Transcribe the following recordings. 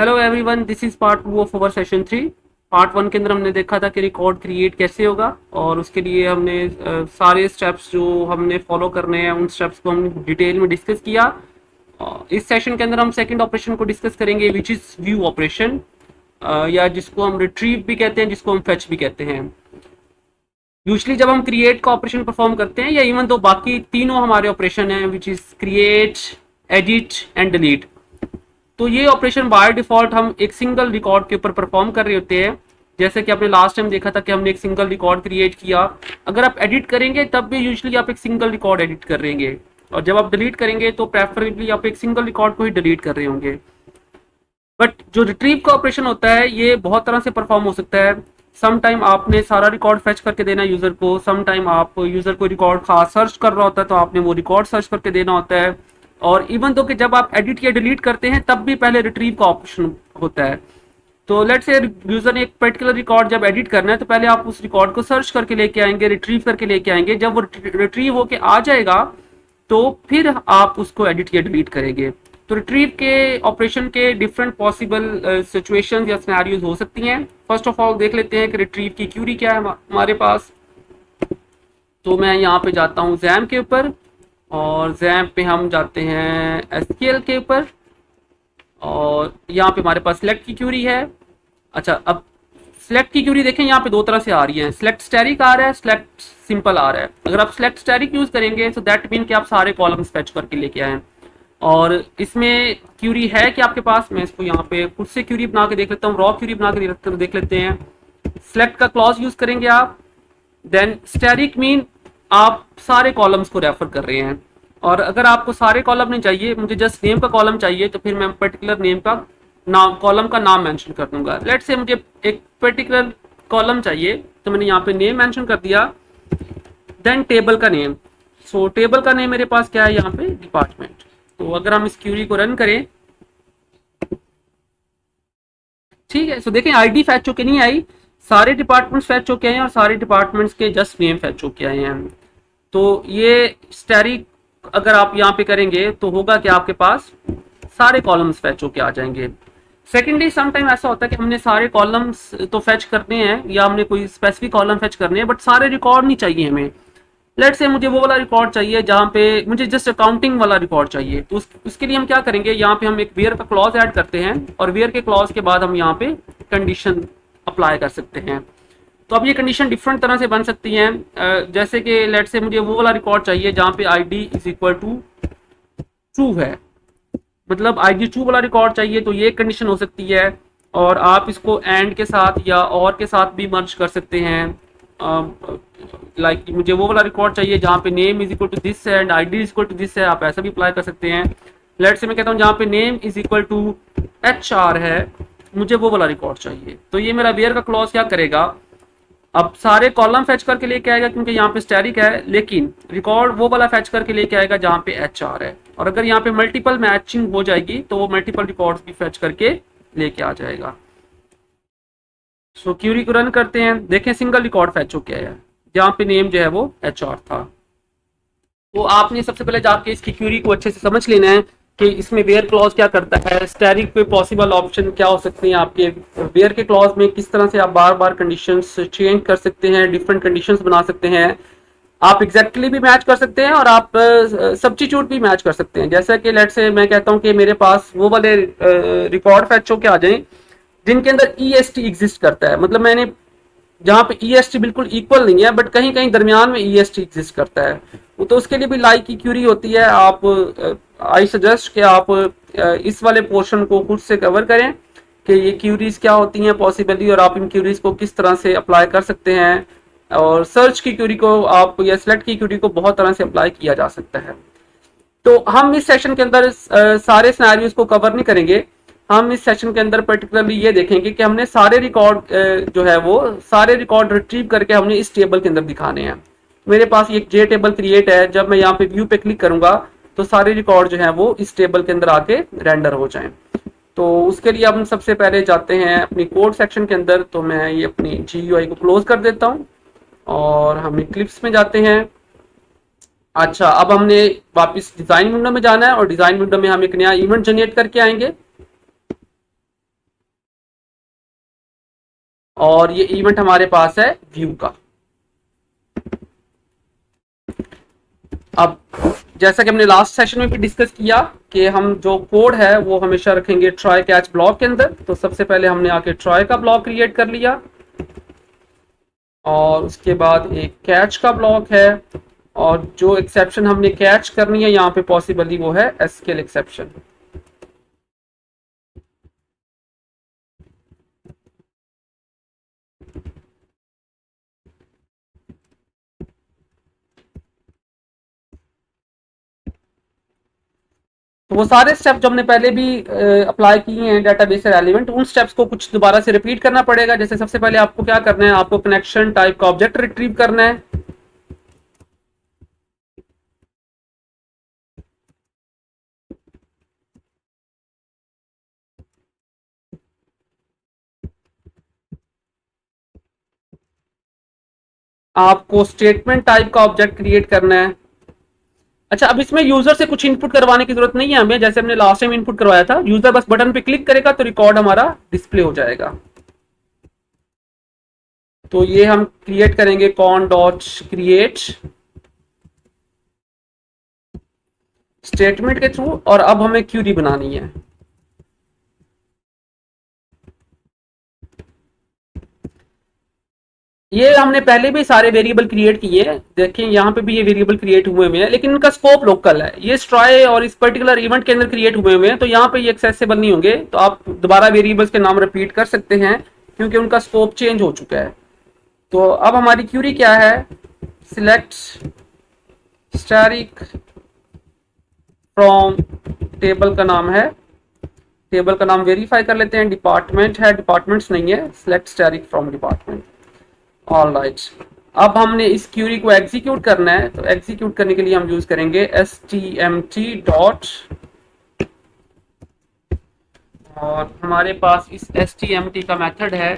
Hello everyone, this is part 2 of our session 3। Part 1 के अंदर हमने देखा था कि रिकॉर्ड क्रिएट कैसे होगा और उसके लिए हमने सारे स्टेप्स जो हमने फॉलो करने हैं उन स्टेप्स को हमने डिटेल में डिस्कस किया। इस सेशन के अंदर हम सेकंड ऑपरेशन को डिस्कस करेंगे विच इज़ व्यू ऑपरेशन, या जिसको हम रिट्रीव भी कहते हैं, जिसको हम फेच भी कहते हैं। यूजली जब हम क्रिएट का ऑपरेशन परफॉर्म करते हैं या इवन तो बाकी तीनों हमारे ऑपरेशन हैं which is create, edit and delete, तो ये ऑपरेशन बाय डिफॉल्ट हम एक सिंगल रिकॉर्ड के ऊपर परफॉर्म कर रहे होते हैं। जैसे कि आपने लास्ट टाइम देखा था कि हमने एक सिंगल रिकॉर्ड क्रिएट किया। अगर आप एडिट करेंगे तब भी यूजुअली आप एक सिंगल रिकॉर्ड एडिट कर रहे होंगे, और जब आप डिलीट करेंगे तो प्रेफरेबली आप एक सिंगल रिकॉर्ड को ही डिलीट कर रहे होंगे। बट जो रिट्रीव का ऑपरेशन होता है ये बहुत तरह से परफॉर्म हो सकता है। सम टाइम आपने सारा रिकॉर्ड फेच करके देना है यूजर को, सम टाइम आप यूजर को रिकॉर्ड खास सर्च कर रहा होता है तो आपने वो रिकॉर्ड सर्च करके देना होता है। और इवन तो कि जब आप एडिट या डिलीट करते हैं तब भी पहले रिट्रीव का ऑप्शन होता है। तो लेट्स से यूजर ने एक पर्टिकुलर रिकॉर्ड जब एडिट करना है तो पहले आप उस रिकॉर्ड को सर्च करके लेके आएंगे, रिट्रीव करके लेके आएंगे। जब वो रिट्रीव होके आ जाएगा तो फिर आप उसको एडिट या डिलीट करेंगे। तो रिट्रीव के ऑपरेशन के डिफरेंट पॉसिबल सिचुएशंस या सिनेरियोज हो सकती हैं। फर्स्ट ऑफ ऑल देख लेते हैं कि रिट्रीव की क्यूरी क्या है हमारे पास। तो मैं यहाँ पे जाता हूँ जैम के ऊपर, और जैम पे हम जाते हैं एसक्यूएल के ऊपर, और यहाँ पे हमारे पास सिलेक्ट की क्यूरी है। अच्छा, अब सिलेक्ट की क्यूरी देखें, यहाँ पे दो तरह से आ रही है, सिलेक्ट स्टैटिक आ रहा है, सिलेक्ट सिंपल आ रहा है। अगर आप सिलेक्ट स्टैटिक यूज करेंगे तो दैट मीन कि आप सारे कॉलम्स फेच करके लेके आए। और इसमें क्यूरी है कि आपके पास, मैं इसको यहाँ पे खुद से क्यूरी बना के देख लेता हूँ, रॉ क्यूरी बना के देख लेते हैं। सिलेक्ट का क्लॉज यूज करेंगे आप, देन स्टैटिक मीन आप सारे कॉलम्स को रेफर कर रहे हैं। और अगर आपको सारे कॉलम नहीं चाहिए, मुझे जस्ट नेम का कॉलम चाहिए, तो फिर मैं पर्टिकुलर नेम का नाम, कॉलम का नाम मेंशन कर दूंगा। लेट्स से मुझे एक पर्टिकुलर कॉलम चाहिए तो मैंने यहाँ पे नेम मेंशन कर दिया, देन टेबल का नेम। सो टेबल का नेम मेरे पास क्या है यहाँ पे, डिपार्टमेंट। तो अगर हम इस क्यूरी को रन करें, ठीक है, सो देखें आईडी फैच होके नहीं आई, सारे डिपार्टमेंट्स फैच होके आए हैं और सारे डिपार्टमेंट्स के जस्ट नेम फैच होके आए हैं। तो ये स्टैटिक अगर आप यहाँ पे करेंगे तो होगा कि आपके पास सारे कॉलम्स फेच होके आ जाएंगे। सेकेंडली समटाइम ऐसा होता है कि हमने सारे कॉलम्स तो फेच करने हैं या हमने कोई स्पेसिफिक कॉलम फेच करने हैं, बट सारे रिकॉर्ड नहीं चाहिए हमें। लेट्स से मुझे वो वाला रिकॉर्ड चाहिए जहाँ पे मुझे जस्ट अकाउंटिंग वाला रिकॉर्ड चाहिए, तो उसके लिए हम क्या करेंगे, यहाँ पे हम एक वेयर का क्लॉज ऐड करते हैं, और वेयर के क्लॉज के बाद हम यहाँ पे कंडीशन अप्लाई कर सकते हैं। तो अब ये कंडीशन डिफरेंट तरह से बन सकती हैं। जैसे कि लेट से मुझे वो वाला रिकॉर्ड चाहिए जहाँ पे ID is equal to true है, मतलब आईडी ट्रू वाला रिकॉर्ड चाहिए, तो ये कंडीशन हो सकती है। और आप इसको एंड के साथ या और के साथ भी मर्ज कर सकते हैं। लाइक मुझे वो वाला रिकॉर्ड चाहिए जहाँ पे name is equal to this है and ID is equal to this है, आप ऐसा भी अप्लाई कर सकते हैं। लेट से मैं कहता हूँ जहाँ पे name is equal to HR है, मुझे वो वाला रिकॉर्ड चाहिए। तो ये मेरा वेयर का क्लॉज क्या करेगा, अब सारे कॉलम फेच करके लेके आएगा क्योंकि यहाँ पे स्टैटिक है, लेकिन रिकॉर्ड वो वाला फेच करके लेके आएगा जहाँ पे HR है। और अगर यहाँ पे मल्टीपल मैचिंग हो जाएगी तो वो मल्टीपल रिकॉर्ड्स भी फेच करके लेके आ जाएगा। सो क्यूरी को रन करते हैं, देखें सिंगल रिकॉर्ड फेच हो गया है जहाँ पे नेम जो है वो HR था। तो आपने सबसे पहले जाके इसकी क्यूरी को अच्छे से समझ लेना है कि इसमें वेयर क्लॉज क्या करता है, स्टैटिक पे पॉसिबल ऑप्शन क्या हो सकते हैं आपके, वेयर के क्लॉज में किस तरह से आप बार बार कंडीशंस चेंज कर सकते हैं, डिफरेंट कंडीशंस बना सकते हैं। आप एग्जैक्टली भी मैच कर सकते हैं और आप सब्स्टिट्यूट भी मैच कर सकते हैं। जैसे कि लेट से मैं कहता हूँ कि मेरे पास वो वाले रिकॉर्ड फैच होके आ जाएं जिनके अंदर EST एग्जिस्ट करता है, मतलब मैंने जहाँ पे EST बिल्कुल इक्वल नहीं है बट कहीं कहीं दरमियान में EST एग्जिस्ट करता है, तो उसके लिए भी लाइक की क्यूरी होती है। आप आई सजेस्ट कि आप इस वाले पोर्शन को खुद से कवर करें कि ये क्यूरीज क्या होती हैं पॉसिबली, और आप इन क्यूरीज को किस तरह से अप्लाई कर सकते हैं। और सर्च की क्यूरी को आप या सिलेक्ट की क्यूरी को बहुत तरह से अप्लाई किया जा सकता है। तो हम इस सेशन के अंदर सारे सिनेरियोज को कवर नहीं करेंगे। हम इस सेशन के अंदर पर्टिकुलरली ये देखेंगे कि हमने सारे रिकॉर्ड जो है वो सारे रिकॉर्ड रिट्रीव करके हमने इस टेबल के अंदर दिखाने हैं। मेरे पास एक जे टेबल क्रिएट है, जब मैं यहाँ पे व्यू पे क्लिक करूंगा तो सारे रिकॉर्ड जो है वो इस टेबल के अंदर आके रेंडर हो जाएं। तो उसके लिए हम सबसे पहले जाते हैं अपनी कोड सेक्शन के अंदर। तो मैं ये अपनी GUI को क्लोज कर देता हूँ और हम इक्लिप्स में जाते हैं। अच्छा, अब हमने वापस डिजाइन विंडो में जाना है और डिजाइन विंडो में हम एक नया इवेंट जनरेट करके आएंगे। और ये इवेंट हमारे पास है व्यू का। अब जैसा कि हमने लास्ट सेशन में भी डिस्कस किया कि हम जो कोड है वो हमेशा रखेंगे ट्राई कैच ब्लॉक के अंदर। तो सबसे पहले हमने आके ट्राई का ब्लॉक क्रिएट कर लिया और उसके बाद एक कैच का ब्लॉक है, और जो एक्सेप्शन हमने कैच करनी है यहाँ पे पॉसिबली वो है एसक्यूएल एक्सेप्शन। तो वो सारे स्टेप जो हमने पहले भी अप्लाई किए हैं डेटाबेस से रेलिवेंट, उन स्टेप्स को कुछ दोबारा से रिपीट करना पड़ेगा। जैसे सबसे पहले आपको क्या करना है, आपको कनेक्शन टाइप का ऑब्जेक्ट रिट्रीव करना है। आपको स्टेटमेंट टाइप का ऑब्जेक्ट क्रिएट करना है। अच्छा, अब इसमें यूजर से कुछ इनपुट करवाने की जरूरत नहीं है हमें, जैसे हमने लास्ट टाइम इनपुट करवाया था। यूजर बस बटन पे क्लिक करेगा तो रिकॉर्ड हमारा डिस्प्ले हो जाएगा। तो ये हम क्रिएट करेंगे कॉन डॉट क्रिएट स्टेटमेंट के थ्रू, और अब हमें क्यूरी बनानी है। ये हमने पहले भी सारे वेरिएबल क्रिएट किए हैं, देखें यहाँ पे भी ये वेरिएबल क्रिएट हुए हुए हैं, लेकिन इनका स्कोप लोकल है। ये स्ट्राई और इस पर्टिकुलर इवेंट के अंदर क्रिएट हुए हुए हैं, तो यहाँ पे ये एक्सेसिबल नहीं होंगे। तो आप दोबारा वेरिएबल्स के नाम रिपीट कर सकते हैं क्योंकि उनका स्कोप चेंज हो चुका है। तो अब हमारी क्यूरी क्या है, सिलेक्ट स्टैटिक फ्रॉम, टेबल का नाम है, टेबल का नाम वेरीफाई कर लेते हैं, डिपार्टमेंट है, डिपार्टमेंट्स नहीं है, select static from department. All right, अब हमने इस क्यूरी को एग्जीक्यूट करना है। तो एग्जीक्यूट करने के लिए हम यूज करेंगे stmt डॉट, और हमारे पास इस stmt का मेथड है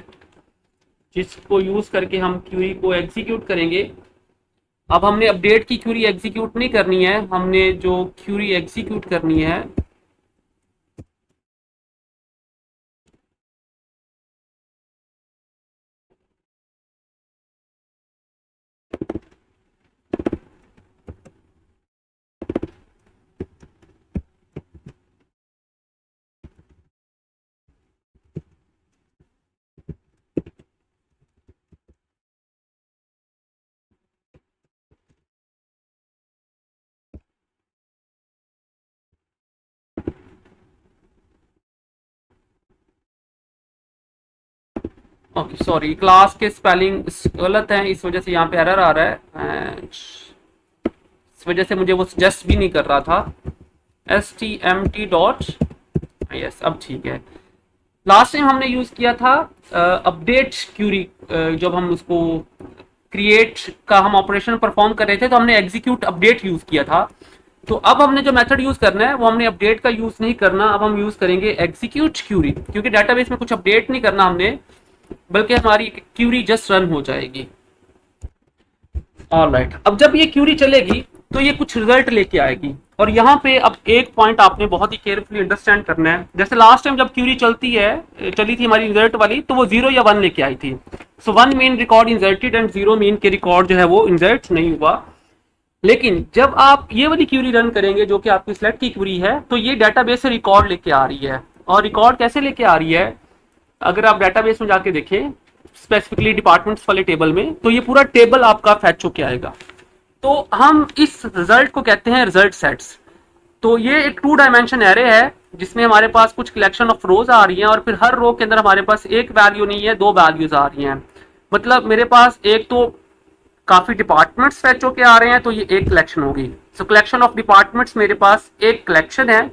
जिसको यूज करके हम क्यूरी को एग्जीक्यूट करेंगे। अब हमने अपडेट की क्यूरी एग्जीक्यूट नहीं करनी है, हमने जो क्यूरी एग्जीक्यूट करनी है ओके सॉरी, क्लास के स्पेलिंग गलत है, इस वजह से यहाँ पे एरर आ रहा है, इस वजह से मुझे वो सजेस्ट भी नहीं कर रहा था। stmt डॉट, यस अब ठीक है। लास्ट टाइम हमने यूज किया था अपडेट क्यूरी, जब हम उसको क्रिएट का हम ऑपरेशन परफॉर्म कर रहे थे तो हमने एग्जीक्यूट अपडेट यूज किया था। तो अब हमने जो मेथड यूज करना है वो हमने अपडेट का यूज नहीं करना, अब हम यूज करेंगे एग्जीक्यूट क्यूरी, क्योंकि डेटाबेस में कुछ अपडेट नहीं करना हमने, बल्कि हमारी क्यूरी जस्ट रन हो जाएगी। ऑलराइट, अब जब ये क्यूरी चलेगी तो ये कुछ रिजल्ट लेके आएगी, और यहाँ पे अब एक पॉइंट आपने बहुत ही केयरफुली अंडरस्टैंड करना है। जैसे लास्ट टाइम जब क्यूरी चली थी हमारी रिजल्ट वाली, तो वो 0 या 1 लेके आई थी। सो 1 mean record inserted and 0 mean के रिकॉर्ड जो है वो इंसर्ट नहीं हुआ। लेकिन जब आप ये वाली क्यूरी रन करेंगे जो कि आपकी सिलेक्ट की क्यूरी है, तो ये डेटाबेस से रिकॉर्ड लेके आ रही है। और रिकॉर्ड कैसे लेके आ रही है, अगर आप डेटाबेस में जाके देखें स्पेसिफिकली डिपार्टमेंट्स वाले टेबल में, तो ये पूरा टेबल आपका फैच होके आएगा। तो हम इस रिजल्ट को कहते हैं रिजल्ट सेट्स। तो ये एक 2 डायमेंशन एरे है जिसमें हमारे पास कुछ कलेक्शन ऑफ रोज आ रही हैं, और फिर हर रो के अंदर हमारे पास एक वैल्यू नहीं है, 2 वैल्यूज आ रही हैं। मतलब मेरे पास एक तो काफी डिपार्टमेंट्स फैच होके आ रहे हैं, तो ये एक कलेक्शन होगी। सो कलेक्शन ऑफ डिपार्टमेंट्स मेरे पास एक कलेक्शन है,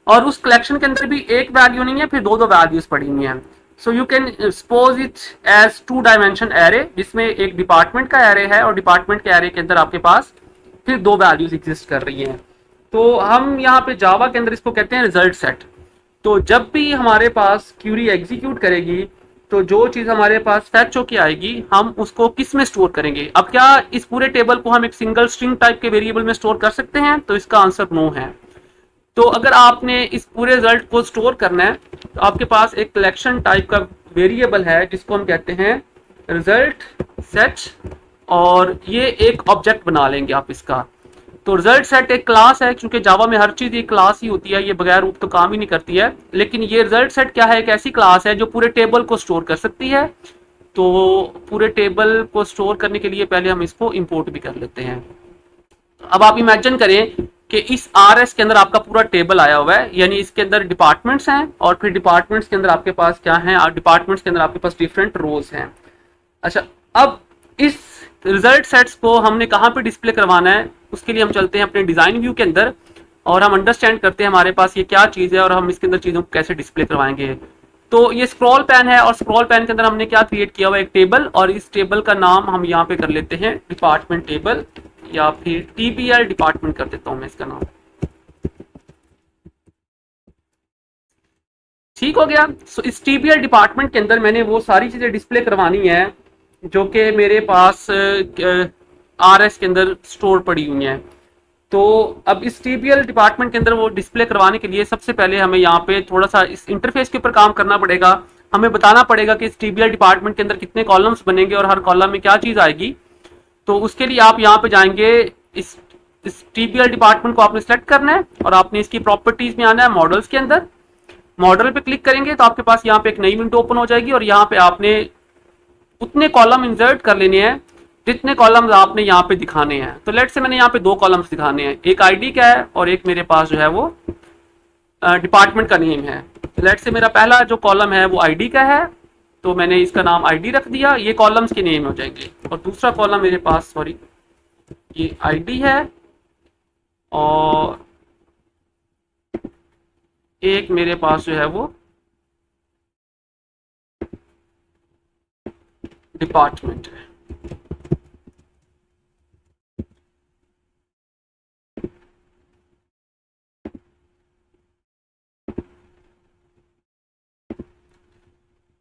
और उस कलेक्शन के अंदर भी एक वैल्यू नहीं है, फिर 2 वैल्यूज पड़ी हुई हैं। So you can suppose it as 2 dimension array, जिसमें एक डिपार्टमेंट का एरे है और डिपार्टमेंट के एरे के अंदर आपके पास फिर 2 वैल्यूज एग्जिस्ट कर रही हैं। तो हम यहाँ पे जावा के अंदर इसको कहते हैं रिजल्ट सेट। तो जब भी हमारे पास क्यूरी एग्जीक्यूट करेगी, तो जो चीज हमारे पास फैच होके आएगी हम उसको किस में स्टोर करेंगे। अब क्या इस पूरे टेबल को हम एक सिंगल स्ट्रिंग टाइप के वेरिएबल में स्टोर कर सकते हैं, तो इसका आंसर नो है। तो अगर आपने इस पूरे रिजल्ट को स्टोर करना है, तो आपके पास एक कलेक्शन टाइप का वेरिएबल है जिसको हम कहते हैं रिजल्ट सेट, और ये एक ऑब्जेक्ट बना लेंगे आप इसका। तो रिजल्ट सेट एक क्लास है, क्योंकि जावा में हर चीज एक क्लास ही होती है, ये बगैर रूप तो काम ही नहीं करती है। लेकिन ये रिजल्ट सेट क्या है, एक ऐसी क्लास है जो पूरे टेबल को स्टोर कर सकती है। तो पूरे टेबल को स्टोर करने के लिए पहले हम इसको इंपोर्ट भी कर लेते हैं। अब आप इमेजिन करें कि इस RS के अंदर आपका पूरा टेबल आया हुआ है, यानी इसके अंदर डिपार्टमेंट्स हैं, और फिर डिपार्टमेंट्स के अंदर आपके पास क्या है, डिपार्टमेंट्स के अंदर आपके पास डिफरेंट रोज हैं। अच्छा, अब इस रिजल्ट सेट्स को हमने कहाँ पे डिस्प्ले करवाना है, उसके लिए हम चलते हैं अपने डिजाइन व्यू के अंदर और हम अंडरस्टैंड करते हैं हमारे पास ये क्या चीज है और हम इसके अंदर चीजों को कैसे डिस्प्ले करवाएंगे। तो ये स्क्रॉल पैन है, और स्क्रॉल पैन के अंदर हमने क्या क्रिएट किया हुआ है, एक टेबल, और इस टेबल का नाम हम यहाँ पे कर लेते हैं डिपार्टमेंट टेबल, या फिर TBL डिपार्टमेंट कर देता हूं मैं इसका नाम। ठीक हो गया। सो इस TBL डिपार्टमेंट के अंदर मैंने वो सारी चीजें डिस्प्ले करवानी है जो कि मेरे पास RS के अंदर स्टोर पड़ी हुई हैं। तो अब इस TBL डिपार्टमेंट के अंदर वो डिस्प्ले करवाने के लिए सबसे पहले हमें यहाँ पे थोड़ा सा इस इंटरफेस के ऊपर काम करना पड़ेगा। हमें बताना पड़ेगा कि इस TBL डिपार्टमेंट के अंदर कितने कॉलम्स बनेंगे और हर कॉलम में क्या चीज आएगी। तो उसके लिए आप यहाँ पे जाएंगे, इस TBL डिपार्टमेंट को आपने सेलेक्ट करना है और आपने इसकी प्रॉपर्टीज में आना है, मॉडल्स के अंदर। मॉडल पे क्लिक करेंगे तो आपके पास यहाँ पे एक नई विंडो ओपन हो जाएगी, और यहाँ पे आपने उतने कॉलम इंसर्ट कर लेने हैं जितने कॉलम्स आपने यहाँ पे दिखाने हैं। तो लेट से मैंने यहाँ पे 2 कॉलम्स दिखाने हैं, एक ID का है और एक मेरे पास जो है वो डिपार्टमेंट का नेम है। लेट से मेरा पहला जो कॉलम है वो ID का है, तो मैंने इसका नाम ID रख दिया, ये कॉलम्स के नेम हो जाएंगे। और दूसरा कॉलम मेरे पास, सॉरी, ये ID है और एक मेरे पास जो है वो डिपार्टमेंट है।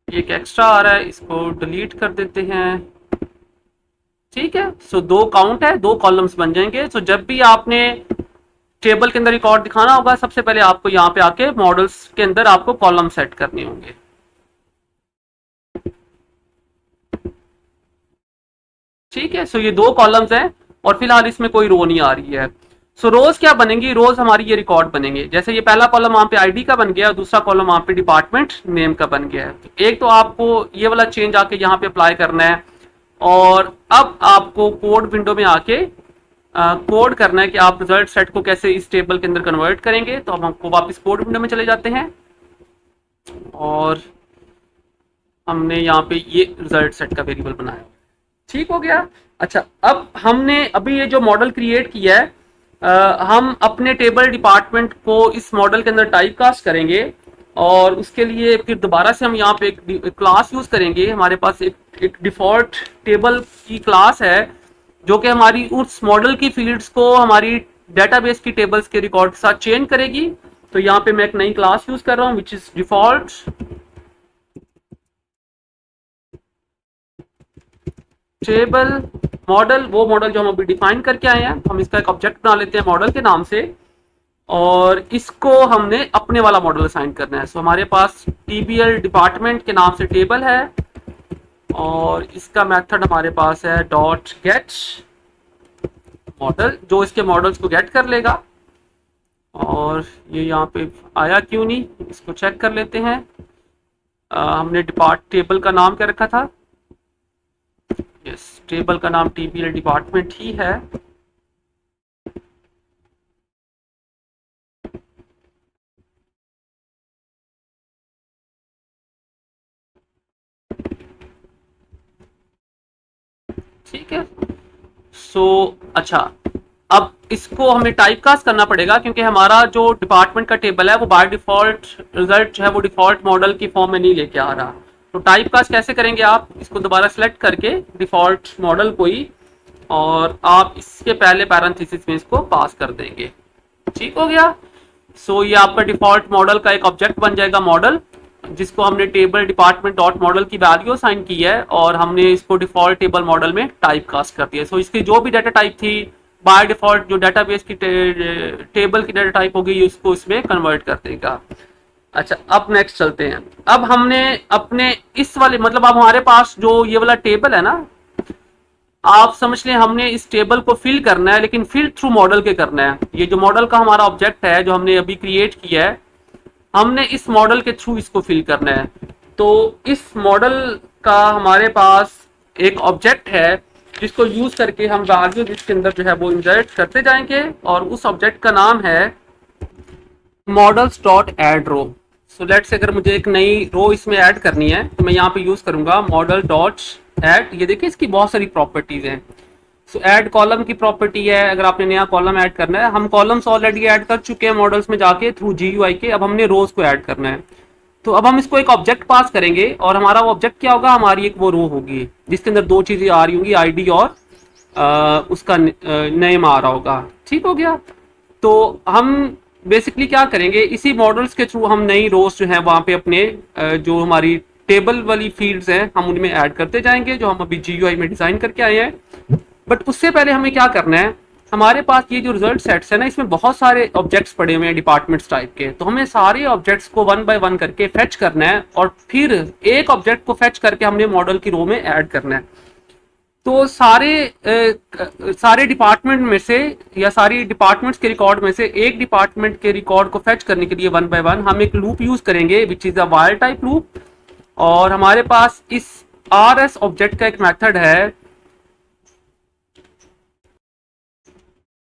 एक एक्स्ट्रा आ रहा है, इसको डिलीट कर देते हैं। ठीक है, सो 2 काउंट है, 2 कॉलम्स बन जाएंगे। सो जब भी आपने टेबल के अंदर रिकॉर्ड दिखाना होगा, सबसे पहले आपको यहाँ पे आके मॉडल्स के अंदर आपको कॉलम सेट करने होंगे। ठीक है, सो ये 2 कॉलम्स हैं और फिलहाल इसमें कोई रो नहीं आ रही है। सो रोज क्या बनेंगी, रोज हमारी ये रिकॉर्ड बनेंगे। जैसे ये पहला कॉलम वहां पे ID का बन गया और दूसरा कॉलम वहां पे डिपार्टमेंट नेम का बन गया है। तो एक तो आपको ये वाला चेंज आके यहाँ पे अप्लाई करना है, और अब आपको कोड विंडो में आके कोड करना है कि आप रिजल्ट सेट को कैसे इस टेबल के अंदर कन्वर्ट करेंगे। तो अब हमको वापस कोड विंडो में चले जाते हैं, और हमने यहाँ पे ये रिजल्ट सेट का वेरिएबल बनाया। ठीक हो गया। अच्छा, अब हमने अभी ये जो मॉडल क्रिएट किया है, हम अपने टेबल डिपार्टमेंट को इस मॉडल के अंदर टाइप कास्ट करेंगे, और उसके लिए फिर दोबारा से हम यहाँ पे एक क्लास यूज करेंगे। हमारे पास एक डिफॉल्ट टेबल की क्लास है जो कि हमारी उस मॉडल की फील्ड्स को हमारी डेटाबेस की टेबल्स के रिकॉर्ड के साथ चेंज करेगी। तो यहाँ पे मैं एक नई क्लास यूज कर रहा हूँ which is default table model. वो मॉडल जो हम अभी डिफाइन करके आए हैं, हम इसका एक ऑब्जेक्ट बना लेते हैं मॉडल के नाम से, और इसको हमने अपने वाला मॉडल असाइन करना है। सो हमारे पास TBL डिपार्टमेंट के नाम से टेबल है, और इसका मेथड हमारे पास है डॉट गेट मॉडल, जो इसके मॉडल्स को गेट कर लेगा। और ये यहाँ पे आया क्यों नहीं, इसको चेक कर लेते हैं। हमने टेबल का नाम क्या रखा था, यस, टेबल का नाम TBL डिपार्टमेंट ही है। ठीक है, सो अच्छा, अब इसको हमें टाइप कास्ट करना पड़ेगा, क्योंकि हमारा जो डिपार्टमेंट का टेबल है वो बाय डिफॉल्ट रिजल्ट जो है वो डिफॉल्ट मॉडल की फॉर्म में नहीं लेके आ रहा। तो टाइप कास्ट कैसे करेंगे, आप इसको दोबारा सेलेक्ट करके डिफॉल्ट मॉडल को ही, और आप इसके पहले पैरेंथेसिस में इसको पास कर देंगे। ठीक हो गया। सो ये आपका डिफॉल्ट मॉडल का एक ऑब्जेक्ट बन जाएगा मॉडल, जिसको हमने टेबल डिपार्टमेंट डॉट मॉडल की वैल्यू असाइन की है, और हमने इसको डिफॉल्ट टेबल मॉडल में टाइप कास्ट कर दिया। सो इसकी जो भी डाटा टाइप थी बाय डिफॉल्ट, जो डाटाबेस की टेबल की डाटा टाइप होगी, उसको इसमें कन्वर्ट कर देगा। अच्छा, अब नेक्स्ट चलते हैं। अब हमने अपने इस वाले मतलब अब हमारे पास जो ये वाला टेबल है ना, आप समझ लें हमने इस टेबल को फिल करना है, लेकिन फिल थ्रू मॉडल के करना है। ये जो मॉडल का हमारा ऑब्जेक्ट है जो हमने अभी क्रिएट किया है, हमने इस मॉडल के थ्रू इसको फिल करना है। तो इस मॉडल का हमारे पास एक ऑब्जेक्ट है जिसको यूज करके हम वैल्यूज इसके अंदर जो है वो इंसर्ट करते जाएंगे, और उस ऑब्जेक्ट का नाम है models dot add row. So let's अगर मुझे एक नई रो इसमें ऐड करनी है तो मैं यहाँ पे यूज करूंगा मॉडल डॉट ऐड। ये देखिए इसकी बहुत सारी प्रॉपर्टीज हैं। सो ऐड कॉलम की प्रॉपर्टी है, अगर आपने नया कॉलम ऐड करना है। हम कॉलम्स ऑलरेडी ऐड कर चुके हैं मॉडल्स में जाके थ्रू GUI के, अब हमने रोज को ऐड करना है। तो अब हम इसको एक ऑब्जेक्ट पास करेंगे, और हमारा वो ऑब्जेक्ट क्या होगा, हमारी एक वो रो होगी जिसके अंदर दो चीजें आ रही होंगी, आईडी और उसका नेम आ रहा होगा। ठीक हो गया। तो हम बेसिकली क्या करेंगे, इसी मॉडल्स के थ्रू हम नई रोज जो है वहां पे अपने जो हमारी टेबल वाली फील्ड्स हैं हम उनमें ऐड करते जाएंगे, जो हम अभी GUI में डिजाइन करके आए हैं। बट उससे पहले हमें क्या करना है, हमारे पास ये जो रिजल्ट सेट्स है ना, इसमें बहुत सारे ऑब्जेक्ट्स पड़े हुए हैं डिपार्टमेंट्स टाइप के। तो हमें सारे ऑब्जेक्ट्स को वन बाय वन करके फेच करना है, और फिर एक ऑब्जेक्ट को फेच करके हमने मॉडल की रो में ऐड करना है। तो सारे डिपार्टमेंट में से या सारी डिपार्टमेंट्स के रिकॉर्ड में से एक डिपार्टमेंट के रिकॉर्ड को फेच करने के लिए वन बाय वन हम एक लूप यूज करेंगे which is a while type loop. और हमारे पास इस RS ऑब्जेक्ट का एक मेथड है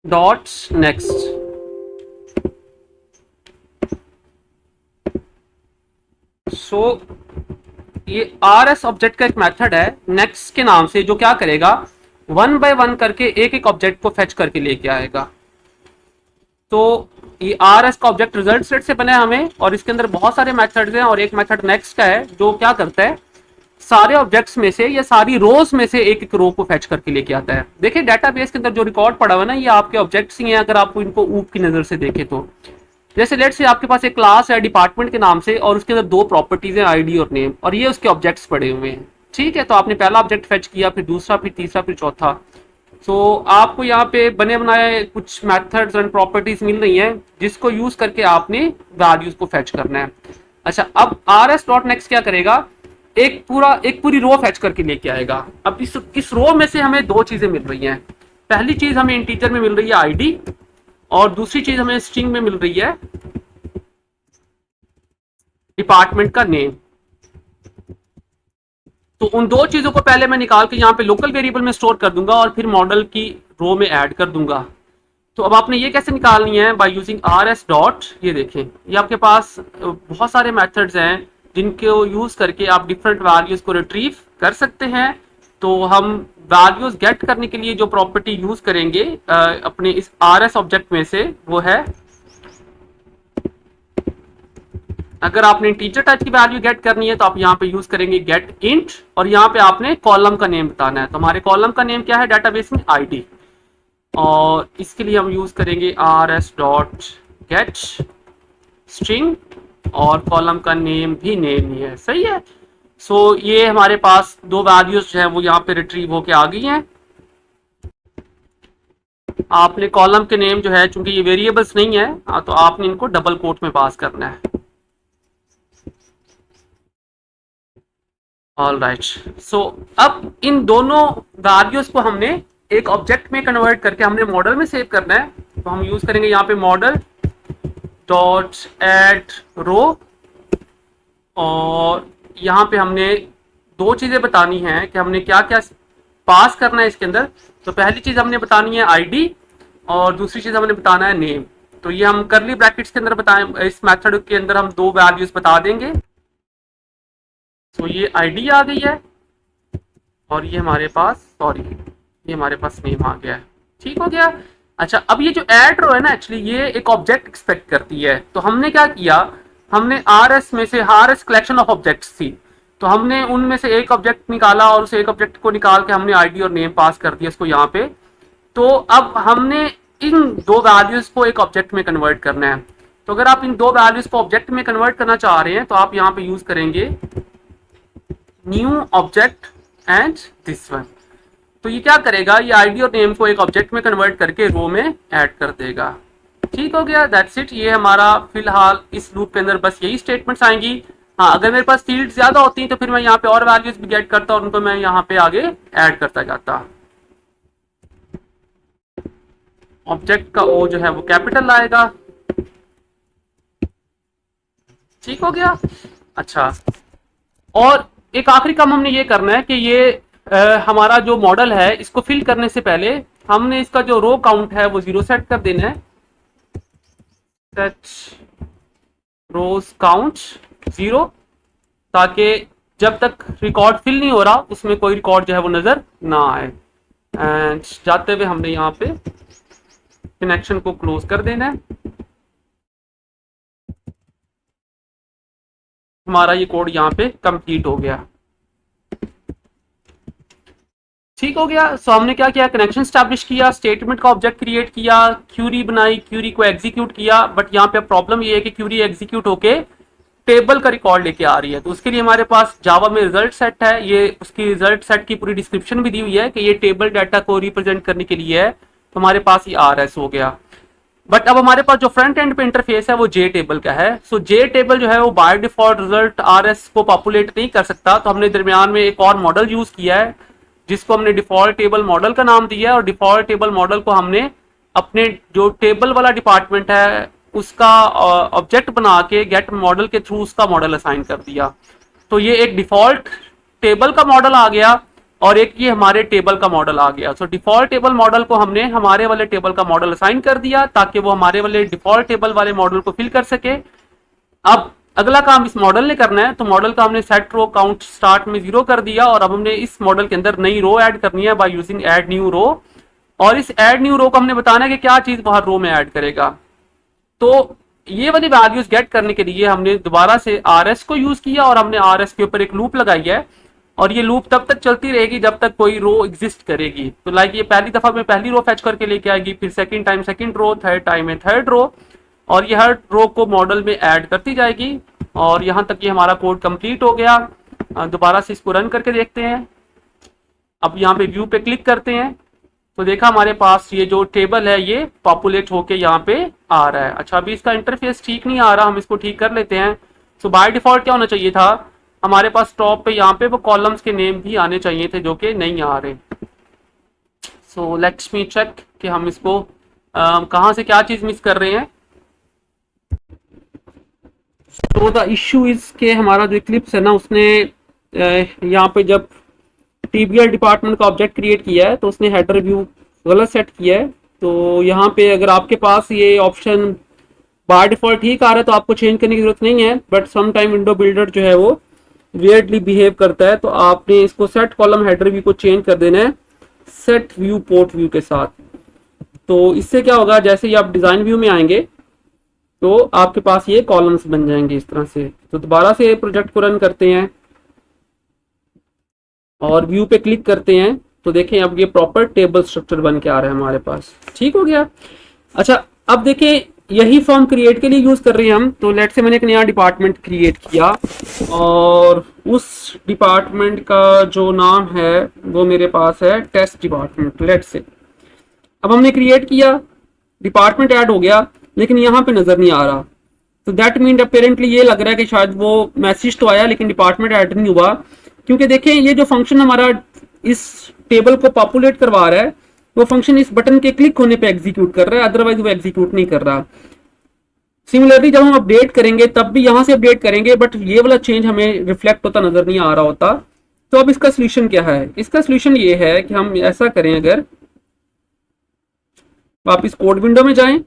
डॉट नेक्स्ट। सो ये RS ऑब्जेक्ट का एक मेथड है नेक्स्ट के नाम से, जो क्या करेगा, वन बाय वन करके एक एक ऑब्जेक्ट को फेच करके लेके आएगा। तो ये RS का ऑब्जेक्ट रिजल्ट सेट से बना है हमें, और इसके अंदर बहुत सारे मेथड्स हैं, और एक मेथड नेक्स्ट का है जो क्या करता है, सारे ऑब्जेक्ट्स में से या सारी रोज में से एक एक रो को फेच करके लेके आता है। देखिए डेटाबेस के अंदर जो रिकॉर्ड पड़ा हुआ है ना, ये आपके ऑब्जेक्ट्स ही हैं अगर आपको इनको ऊप की नजर से देखें तो। जैसे लेट्स से आपके पास एक क्लास है डिपार्टमेंट के नाम से, और उसके अंदर दो प्रॉपर्टीज हैं, आईडी और नेम, और ये उसके ऑब्जेक्ट्स पड़े हुए हैं। ठीक है, तो आपने पहला ऑब्जेक्ट फेच किया, फिर दूसरा, फिर तीसरा, फिर चौथा। सो आपको यहाँ पे बने बनाए कुछ मेथड्स एंड प्रॉपर्टीज मिल रही हैं जिसको यूज करके आपने वैल्यूज को फेच करना है। अच्छा, अब RS डॉट नेक्स्ट क्या करेगा, एक पूरी रो फेच करके लेके आएगा। अब इस रो में से हमें दो चीजें मिल रही हैं। पहली चीज हमें इंटीजर में मिल रही है आईडी, और दूसरी चीज हमें स्ट्रिंग में मिल रही है डिपार्टमेंट का नेम। तो उन दो चीजों को पहले मैं निकाल के यहाँ पे लोकल वेरिएबल में स्टोर कर दूंगा, और फिर मॉडल की रो में ऐड कर दूंगा। तो अब आपने ये कैसे निकालनी है, बाय यूजिंग RS डॉट। ये देखें, ये आपके पास बहुत सारे मेथड्स हैं जिनको यूज करके आप डिफरेंट वैल्यूज को रिट्रीव कर सकते हैं। तो हम वैल्यूज गेट करने के लिए जो प्रॉपर्टी यूज करेंगे अपने इस RS ऑब्जेक्ट में से, वो है, अगर आपने इंटीजर टाइप की वैल्यू गेट करनी है तो आप यहाँ पे यूज करेंगे गेट इंट, और यहाँ पे आपने कॉलम का नेम बताना है। तो हमारे कॉलम का नेम क्या है डेटाबेस में, आईडी, और इसके लिए हम यूज करेंगे RS डॉट गेट स्ट्रिंग, और कॉलम का नेम भी नेम ही है। सही है। सो ये हमारे पास दो वैल्यूज जो है वो यहाँ पे रिट्रीव होके आ गई हैं। आपने कॉलम के नेम जो है, चूंकि ये वेरिएबल्स नहीं है, तो आपने इनको डबल कोट में पास करना है। All right. सो अब इन दोनों वैल्यूज को हमने एक ऑब्जेक्ट में कन्वर्ट करके हमने मॉडल में सेव करना है। तो हम यूज करेंगे यहाँ पे मॉडल डॉट एड रो, और यहाँ पे हमने दो चीजें बतानी है कि हमने क्या क्या पास करना है इसके अंदर। तो पहली चीज हमने बतानी है आईडी, और दूसरी चीज हमने बताना है नेम। तो ये हम करली ब्रैकेट्स के अंदर बताएं, इस मेथड के अंदर हम दो वैल्यूज बता देंगे। तो ये आईडी आ गई है, और ये हमारे पास ये हमारे पास नेम आ गया है। ठीक हो गया। अच्छा, अब ये जो ऐड रो है ना, एक्चुअली ये एक ऑब्जेक्ट एक्सपेक्ट करती है। तो हमने क्या किया, हमने RS में से RS कलेक्शन ऑफ ऑब्जेक्ट्स थी, तो हमने उनमें से एक ऑब्जेक्ट निकाला, और उस एक ऑब्जेक्ट को निकाल के हमने आईडी और नेम पास कर दिया इसको यहाँ पे। तो अब हमने इन दो वैल्यूज को एक ऑब्जेक्ट में कन्वर्ट करना है। तो अगर आप इन दो वैल्यूज को ऑब्जेक्ट में कन्वर्ट करना चाह रहे हैं तो आप यहाँ पे यूज करेंगे new object and this one. तो ये क्या करेगा, ये आईडी और नेम को एक ऑब्जेक्ट में कन्वर्ट करके रो में ऐड कर देगा। ठीक हो गया, दैट्स इट। ये हमारा फिलहाल इस लूप के अंदर बस यही स्टेटमेंट्स आएंगी। हाँ, अगर मेरे पास फील्ड ज्यादा होती तो फिर मैं यहाँ पे और वैल्यूज भी गेट करता और उनको मैं यहाँ पे आगे ऐड करता जाता। ऑब्जेक्ट का ओ जो है वो कैपिटल आएगा। ठीक हो गया। अच्छा, और एक आखिरी काम हमने ये करना है कि ये हमारा जो मॉडल है इसको फिल करने से पहले हमने इसका जो रो काउंट है वो 0 सेट कर देना है। सेट रोज काउंट 0, ताकि जब तक रिकॉर्ड फिल नहीं हो रहा उसमें कोई रिकॉर्ड जो है वो नजर ना आए। एंड जाते हुए हमने यहाँ पे कनेक्शन को क्लोज कर देना है। हमारा ये कोड यहाँ पे कंप्लीट हो गया। ठीक हो गया। सो हमने क्या किया, कनेक्शन स्टैब्लिश किया, स्टेटमेंट का ऑब्जेक्ट क्रिएट किया, क्यूरी बनाई, क्यूरी को एग्जीक्यूट किया। बट यहाँ पे प्रॉब्लम ये है कि क्यूरी एग्जीक्यूट होके टेबल का रिकॉर्ड लेके आ रही है। तो उसके लिए हमारे पास जावा में रिजल्ट सेट है। ये उसकी रिजल्ट सेट की पूरी डिस्क्रिप्शन भी दी हुई है कि ये टेबल डाटा को रिप्रेजेंट करने के लिए है। तो हमारे पास ये RS हो गया। बट अब हमारे पास जो फ्रंट एंड पे इंटरफेस है वो जे टेबल का है। सो जे टेबल जो है वो बाय डिफॉल्ट रिजल्ट RS को पॉपुलेट नहीं कर सकता। तो हमने दरमियान में एक और मॉडल यूज किया है जिसको हमने डिफॉल्ट टेबल मॉडल का नाम दिया है। और डिफॉल्ट टेबल मॉडल को हमने अपने जो टेबल वाला डिपार्टमेंट है उसका ऑब्जेक्ट बना के गेट मॉडल के थ्रू उसका मॉडल असाइन कर दिया। तो ये एक डिफॉल्ट टेबल का मॉडल आ गया और एक ये हमारे टेबल का मॉडल आ गया। सो डिफॉल्ट टेबल मॉडल को हमने हमारे वाले टेबल का मॉडल असाइन कर दिया ताकि वो हमारे वाले डिफॉल्ट टेबल वाले मॉडल को फिल कर सके। अब अगला काम इस मॉडल ने करना है। तो मॉडल का हमने सेट रो काउंट स्टार्ट में 0 कर दिया और अब हमने इस मॉडल के अंदर नई रो ऐड करनी है by using add new row. और इस ऐड न्यू रो को हमने बताना है कि क्या चीज बाहर रो में ऐड करेगा। तो ये वाली वैल्यूज गेट करने के लिए हमने दोबारा से RS को यूज किया और हमने RS के ऊपर एक लूप लगाई है। और ये लूप तब तक चलती रहेगी जब तक कोई रो एग्जिस्ट करेगी। तो लाइक ये पहली दफा में पहली रो फैच करके लेके आएगी, फिर second time second row, third time में थर्ड रो, और ये हर रो को मॉडल में ऐड करती जाएगी। और यहाँ तक ये हमारा कोड कंप्लीट हो गया। दोबारा से इसको रन करके देखते हैं। अब यहाँ पे व्यू पे क्लिक करते हैं तो देखा हमारे पास ये जो टेबल है ये पॉपुलेट होके यहाँ पे आ रहा है। अच्छा, अभी इसका इंटरफेस ठीक नहीं आ रहा, हम इसको ठीक कर लेते हैं। सो बाय डिफॉल्ट क्या होना चाहिए था, हमारे पास टॉप पे यहाँ पे वो कॉलम्स के नेम भी आने चाहिए थे जो कि नहीं आ रहे। सो लेट्स मी चेक कि हम इसको कहाँ से क्या चीज मिस कर रहे हैं। तो द इश्यू इज के हमारा जो इक्लिप्स है ना उसने यहाँ पे जब TBL डिपार्टमेंट का ऑब्जेक्ट क्रिएट किया है तो उसने हेडर व्यू गलत सेट किया है। तो यहाँ पे अगर आपके पास ये ऑप्शन बाय डिफॉल्ट ठीक आ रहा है तो आपको चेंज करने की जरूरत नहीं है। But some time window builder जो है वो वियर्डली बिहेव करता है। तो आपने इसको सेट कॉलम हेडर व्यू को चेंज कर देना है सेट व्यू पोर्ट व्यू के साथ। तो इससे क्या होगा, जैसे ही आप डिजाइन व्यू में आएंगे तो आपके पास ये कॉलम्स बन जाएंगे इस तरह से। तो दोबारा से प्रोजेक्ट को रन करते हैं और व्यू पे क्लिक करते हैं तो देखें अब ये प्रॉपर टेबल स्ट्रक्चर बन के आ रहा है हमारे पास। ठीक हो गया। अच्छा, अब देखें यही फॉर्म क्रिएट के लिए यूज कर रहे हैं हम। तो लेट से मैंने एक नया डिपार्टमेंट क्रिएट किया और उस डिपार्टमेंट का जो नाम है वो मेरे पास है टेस्ट डिपार्टमेंट। लेट से अब हमने क्रिएट किया, डिपार्टमेंट ऐड हो गया, लेकिन यहाँ पे नजर नहीं आ रहा। तो दैट मीन अपेरेंटली ये लग रहा है कि शायद वो मैसेज तो आया लेकिन डिपार्टमेंट ऐड नहीं हुआ। क्योंकि देखें ये जो फंक्शन हमारा इस टेबल को पॉपुलेट करवा रहा है वो फंक्शन इस बटन के क्लिक होने पे एग्जीक्यूट कर रहा है, अदरवाइज वो एग्जीक्यूट नहीं कर रहा। सिमिलरली जब हम अपडेट करेंगे तब भी यहां से अपडेट करेंगे बट ये वाला चेंज हमें रिफ्लेक्ट होता नजर नहीं आ रहा होता। तो अब इसका सोल्यूशन क्या है, इसका सोल्यूशन ये है कि हम ऐसा करें, अगर वापिस कोड विंडो में जाएं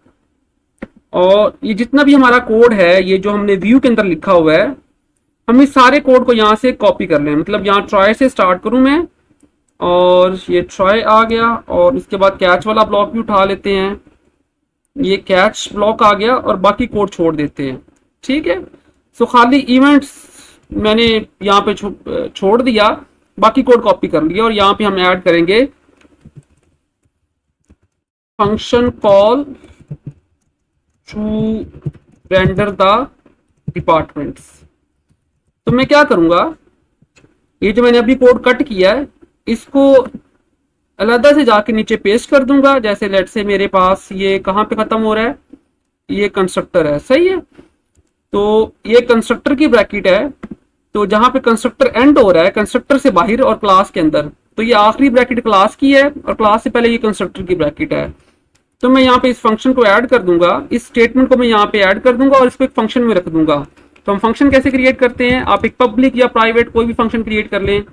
और ये जितना भी हमारा कोड है ये जो हमने व्यू के अंदर लिखा हुआ है हम इस सारे कोड को यहाँ से कॉपी कर लें। मतलब यहाँ ट्राई से स्टार्ट करूं मैं और ये ट्राई आ गया और इसके बाद कैच वाला ब्लॉक भी उठा लेते हैं, ये कैच ब्लॉक आ गया और बाकी कोड छोड़ देते हैं। ठीक है। सो खाली इवेंट्स मैंने यहाँ पे छोड़ दिया, बाकी कोड कॉपी कर लिया और यहाँ पे हम ऐड करेंगे function call to render the departments. तो मैं क्या करूंगा, ये जो मैंने अभी कोड कट किया है इसको अलग से जाके नीचे पेस्ट कर दूंगा। जैसे लेट से मेरे पास ये कहाँ पे खत्म हो रहा है, ये कंस्ट्रक्टर है, सही है। तो ये कंस्ट्रक्टर की ब्रैकेट है, तो जहां पे कंस्ट्रक्टर एंड हो रहा है कंस्ट्रक्टर से बाहर और क्लास के अंदर, तो ये आखिरी ब्रैकेट क्लास की है और क्लास से पहले ये कंस्ट्रक्टर की ब्रैकेट है। तो मैं यहाँ पे इस फंक्शन को ऐड कर दूंगा, इस स्टेटमेंट को मैं यहाँ पे ऐड कर दूंगा और इसको एक फंक्शन में रख दूंगा। तो हम फंक्शन कैसे क्रिएट करते हैं, आप एक पब्लिक या प्राइवेट कोई भी फंक्शन क्रिएट कर लें।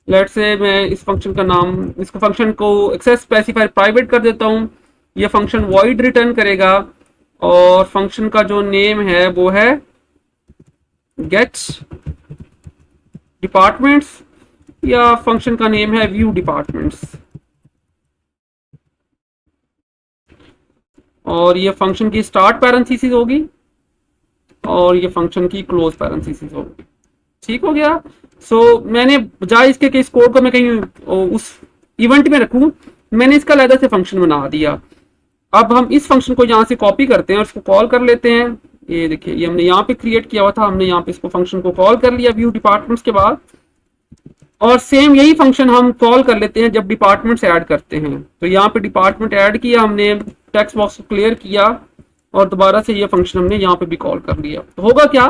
लेट से मैं इस फंक्शन का नाम, इसको फंक्शन को एक्सेस स्पेसिफायर प्राइवेट कर देता हूँ। ये फंक्शन वॉइड रिटर्न करेगा और फंक्शन का जो नेम है वो है गेट्स डिपार्टमेंट्स, या फंक्शन का नेम है व्यू डिपार्टमेंट्स। और ये फंक्शन की स्टार्ट पैरेंथेसिस होगी और ये फंक्शन की क्लोज पैरेंथेसिस होगी। ठीक हो गया। मैंने बजाय इसके कि इस कोड को मैं कहीं उस इवेंट में रखूं, मैंने इसका अलग से फंक्शन बना दिया। अब हम इस फंक्शन को यहाँ से कॉपी करते हैं और इसको कॉल कर लेते हैं। ये देखिए, ये हमने यहाँ पे क्रिएट किया हुआ था, हमने यहाँ पे इसको फंक्शन को कॉल कर लिया व्यू डिपार्टमेंट्स के बाद। और सेम यही फंक्शन हम कॉल कर लेते हैं जब डिपार्टमेंट्स ऐड करते हैं। तो यहाँ पे डिपार्टमेंट ऐड किया हमने, टेक्स्ट बॉक्स को क्लियर किया और दोबारा से ये फंक्शन हमने यहाँ पे भी कॉल कर लिया। तो होगा क्या,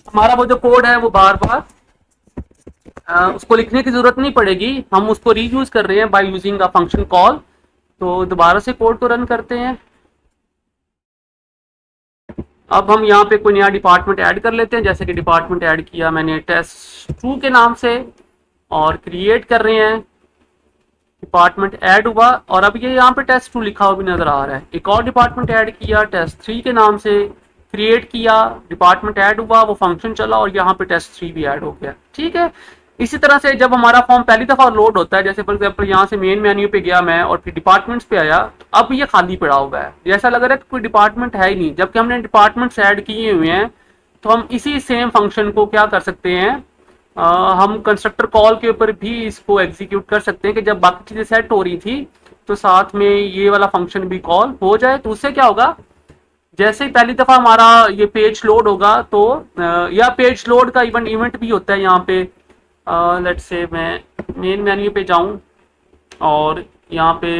हमारा वो जो कोड है वो बार बार उसको लिखने की जरूरत नहीं पड़ेगी, हम उसको रीयूज कर रहे हैं by using a function call. तो दोबारा से कोड को रन करते हैं। अब हम यहाँ पे कोई नया डिपार्टमेंट ऐड कर लेते हैं, जैसे कि डिपार्टमेंट ऐड किया मैंने test2 के नाम से और क्रिएट कर रहे हैं। डिपार्टमेंट ऐड हुआ और अब ये यहाँ पे test2 लिखा हुआ भी नजर आ रहा है। एक और डिपार्टमेंट ऐड किया test3 के नाम से, क्रिएट किया, डिपार्टमेंट ऐड हुआ, वो फंक्शन चला और यहाँ पे test3 भी ऐड हो गया। ठीक है। इसी तरह से जब हमारा फॉर्म पहली दफा लोड होता है, जैसे फॉर एग्जाम्पल यहाँ से मेन मेन्यू पे गया मैं और फिर डिपार्टमेंट्स पे आया, तो अब ये खाली पड़ा हुआ है, जैसा लग रहा है कि कोई डिपार्टमेंट है ही नहीं, जबकि हमने डिपार्टमेंट्स ऐड किए हुए हैं। तो हम इसी सेम फंक्शन को क्या कर सकते हैं, हम कंस्ट्रक्टर कॉल के ऊपर भी इसको एग्जीक्यूट कर सकते हैं कि जब बाकी चीजें सेट हो रही थी तो साथ में ये वाला फंक्शन भी कॉल हो जाए। तो उससे क्या होगा, जैसे ही पहली दफा हमारा ये पेज लोड होगा तो या पेज लोड का इवेंट भी होता है यहाँ पे। लेट्स से मैं मेन मेन्यू पे जाऊं और यहाँ पे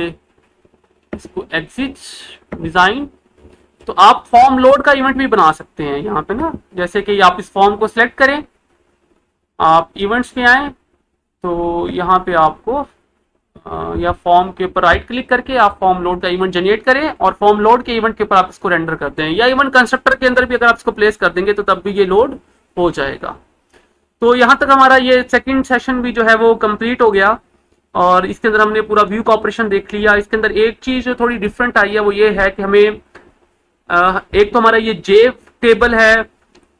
इसको एग्जिट डिजाइन, तो आप फॉर्म लोड का इवेंट भी बना सकते हैं यहाँ पे ना। जैसे कि आप इस फॉर्म को सिलेक्ट करें, आप इवेंट्स पे आए तो यहाँ पे आपको या फॉर्म के ऊपर राइट क्लिक करके आप फॉर्म लोड का इवेंट जनरेट करें और फॉर्म लोड के इवेंट के ऊपर आप इसको रेंडर करते हैं, या इवेंट कंस्ट्रक्टर के अंदर भी अगर आप इसको प्लेस कर देंगे तो तब भी ये लोड हो जाएगा। तो यहाँ तक हमारा ये सेकंड सेशन भी जो है वो कंप्लीट हो गया और इसके अंदर हमने पूरा व्यू का ऑपरेशन देख लिया। इसके अंदर एक चीज जो थोड़ी डिफरेंट आई है वो ये है कि हमें एक तो हमारा ये जेव टेबल है,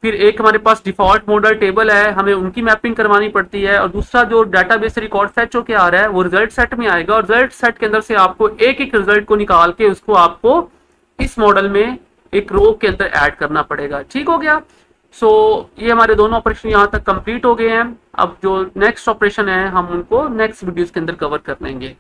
फिर एक हमारे पास डिफॉल्ट मॉडल टेबल है, हमें उनकी मैपिंग करवानी पड़ती है, और दूसरा जो डाटाबेस से रिकॉर्ड फेच होके आ रहा है वो रिजल्ट सेट में आएगा और रिजल्ट सेट के अंदर से आपको एक एक रिजल्ट को निकाल के उसको आपको इस मॉडल में एक रो के अंदर ऐड करना पड़ेगा। ठीक हो गया। ये हमारे दोनों ऑपरेशन यहाँ तक कंप्लीट हो गए हैं। अब जो नेक्स्ट ऑपरेशन है हम उनको नेक्स्ट वीडियोस के अंदर कवर कर लेंगे।